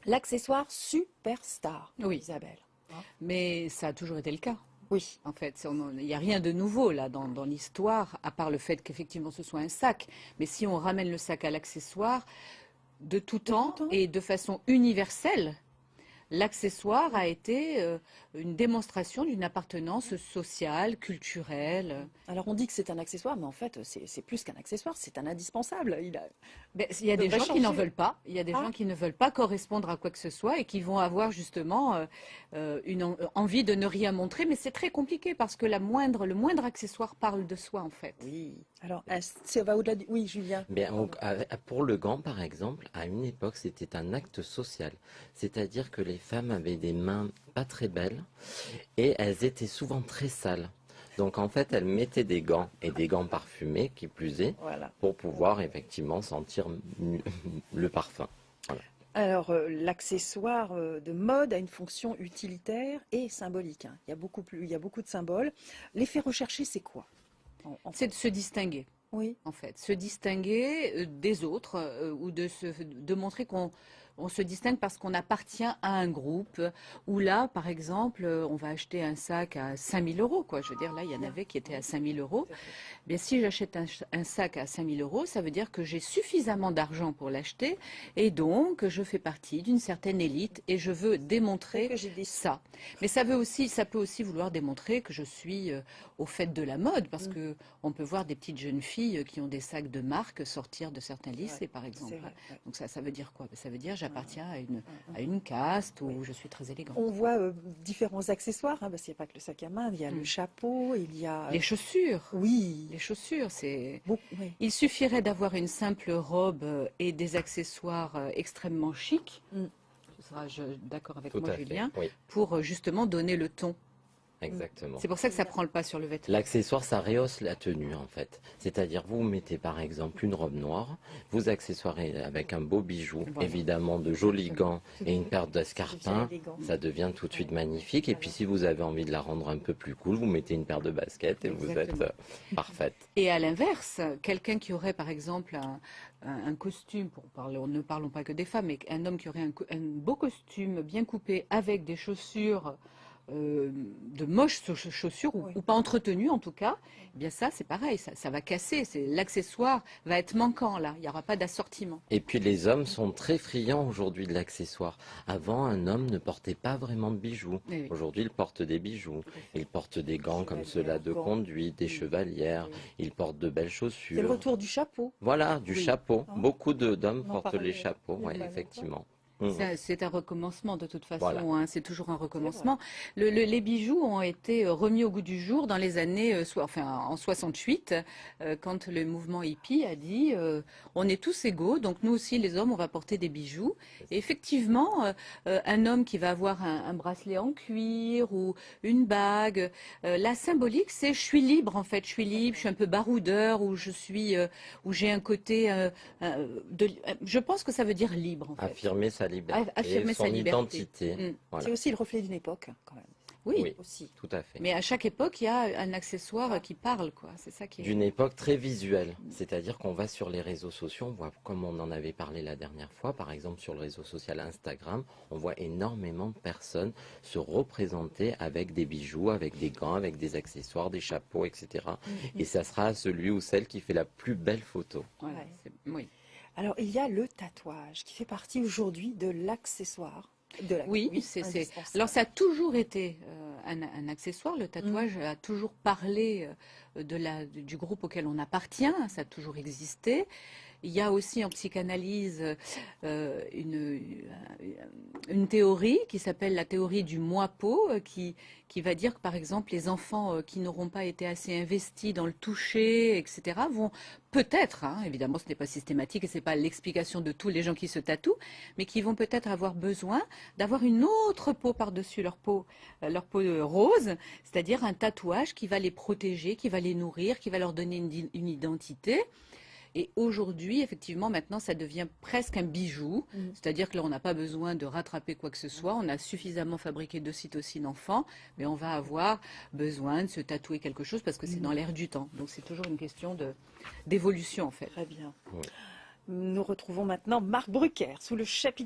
L'accessoire superstar, Oui, Isabelle. Hein. mais ça a toujours été le cas. Oui. En fait, il n'y a rien de nouveau là dans l'histoire, à part le fait qu'effectivement ce soit un sac. Mais si on ramène le sac à l'accessoire, de tout De tout temps temps. et de façon universelle, l'accessoire a été une démonstration d'une appartenance sociale, culturelle. Alors on dit que c'est un accessoire, mais en fait c'est plus qu'un accessoire, c'est un indispensable. Ben, il y a des devrait gens qui n'en changer. veulent pas. Il y a des Ah. gens qui ne veulent pas correspondre à quoi que ce soit et qui vont avoir justement envie de ne rien montrer. Mais c'est très compliqué parce que le moindre accessoire parle de soi en fait. Oui. Alors ça va au-delà du... Oui, Julien. Mais pour le gant, par exemple, à une époque, c'était un acte social. C'est-à-dire que les femmes avaient des mains pas très belles et elles étaient souvent très sales. Donc en fait, elles mettaient des gants et des gants parfumés, qui plus est, Voilà. pour pouvoir effectivement sentir le parfum. Voilà. Alors l'accessoire de mode a une fonction utilitaire et symbolique. Hein. Il y a beaucoup de symboles. L'effet recherché, c'est quoi? C'est de se distinguer. Oui. En fait, se distinguer des autres ou de montrer qu'on se distingue parce qu'on appartient à un groupe. Ou là, par exemple, on va acheter un sac à 5 000 €, quoi. Je veux dire, là, il y en avait qui étaient à 5 000 €. Bien, si j'achète un sac à 5 000 €, ça veut dire que j'ai suffisamment d'argent pour l'acheter et donc je fais partie d'une certaine élite et je veux démontrer ça. Mais ça peut aussi vouloir démontrer que je suis au fait de la mode parce que on peut voir des petites jeunes filles qui ont des sacs de marque sortir de certains lycées, par exemple. Vrai, ouais. Donc ça veut dire quoi? Ça veut dire j'appartiens à une caste où je suis très élégante. On voit différents accessoires, hein, parce qu'il n'y a pas que le sac à main, il y a le chapeau, il y a... Les chaussures. Oui. Les chaussures, c'est... Oui. Il suffirait d'avoir une simple robe et des accessoires extrêmement chics, tu seras d'accord avec Tout moi, à fait, Julien, oui. pour justement donner le ton. Exactement. C'est pour ça que ça prend le pas sur le vêtement. L'accessoire, ça rehausse la tenue en fait. C'est-à-dire, vous mettez par exemple une robe noire, vous accessoirez avec un beau bijou, Voilà. évidemment de jolis gants et une paire d'escarpins, ça devient tout de suite magnifique. Et puis si vous avez envie de la rendre un peu plus cool, vous mettez une paire de baskets et vous êtes parfaite. Et à l'inverse, quelqu'un qui aurait par exemple un costume, ne parlons pas que des femmes, mais un homme qui aurait un beau costume bien coupé avec des chaussures de moches chaussures ou pas entretenues en tout cas, eh bien ça c'est pareil, ça va casser, l'accessoire va être manquant là, il n'y aura pas d'assortiment. Et puis les hommes sont très friands aujourd'hui de l'accessoire. Avant, un homme ne portait pas vraiment de bijoux. Oui. Aujourd'hui, il porte des bijoux. Il porte des gants comme ceux-là de conduite, des chevalières. Il porte de belles chaussures. C'est le retour du chapeau. Voilà, du chapeau. Beaucoup d'hommes On en portent parlait les chapeaux, il y a pas effectivement. C'est un recommencement de toute façon, Voilà. hein, c'est toujours un recommencement. Les bijoux ont été remis au goût du jour dans les années, en 68, quand le mouvement hippie a dit on est tous égaux, donc nous aussi les hommes on va porter des bijoux. Et effectivement, un homme qui va avoir un bracelet en cuir ou une bague, la symbolique c'est je suis libre en fait, je suis libre, je suis un peu baroudeur ou où j'ai un côté, je pense que ça veut dire libre en fait. Affirmer sa liberté, Affirmer son sa liberté. identité. Voilà. C'est aussi le reflet d'une époque, quand même. Oui, aussi. Tout à fait. Mais à chaque époque, il y a un accessoire qui parle, quoi. C'est ça qui est... D'une époque très visuelle, c'est-à-dire qu'on va sur les réseaux sociaux, on voit, comme on en avait parlé la dernière fois, par exemple sur le réseau social Instagram, on voit énormément de personnes se représenter avec des bijoux, avec des gants, avec des accessoires, des chapeaux, etc. Et ça sera celui ou celle qui fait la plus belle photo. Voilà, oui. Alors, il y a le tatouage qui fait partie aujourd'hui de l'accessoire. Oui, alors ça a toujours été un accessoire. Le tatouage a toujours parlé du groupe auquel on appartient. Ça a toujours existé. Il y a aussi en psychanalyse une théorie qui s'appelle la théorie du moi-peau, qui va dire que par exemple les enfants qui n'auront pas été assez investis dans le toucher, etc., vont peut-être, hein, évidemment ce n'est pas systématique et ce n'est pas l'explication de tous les gens qui se tatouent, mais qui vont peut-être avoir besoin d'avoir une autre peau par-dessus leur peau rose, c'est-à-dire un tatouage qui va les protéger, qui va les nourrir, qui va leur donner une identité. Et aujourd'hui, effectivement, maintenant, ça devient presque un bijou. C'est-à-dire que là, on n'a pas besoin de rattraper quoi que ce soit. On a suffisamment fabriqué d'ocytocine enfant, mais on va avoir besoin de se tatouer quelque chose parce que c'est dans l'air du temps. Donc, c'est toujours une question d'évolution, en fait. Très bien. Nous retrouvons maintenant Marc Brucker sous le chapitre